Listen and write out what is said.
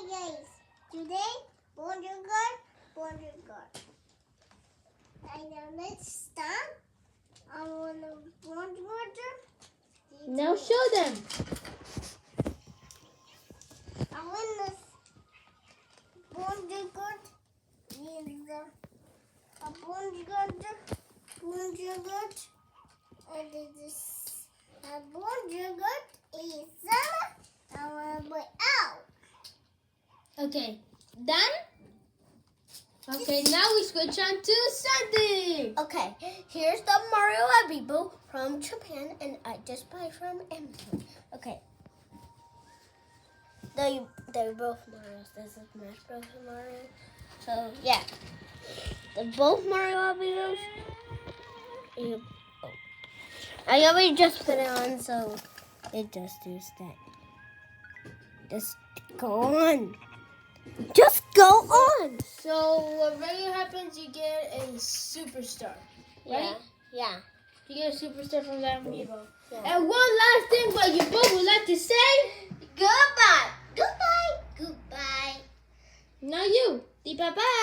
guys. Today, Bonjour. And let's start. I want to Bonjour. Now show them. I want to Bonjour is a Bonjour. And this a Bonjour is I want to put out. Okay, done? Okay, now we switch on to Sunday. Okay, here's the Mario amiibo from Japan, and I just buy from Amazon. Okay, they're both Marios. This is Smash Bros. Mario. So yeah, they're both Mario amiibos. Yep. Oh. I already just put it on, so it just does that. Just go on. Just go on. So what regular happens, you get a superstar, right? Yeah. You get a superstar from that amiibo. Yeah. And one last thing, what you both would like to say? Goodbye. Not you. Bye bye.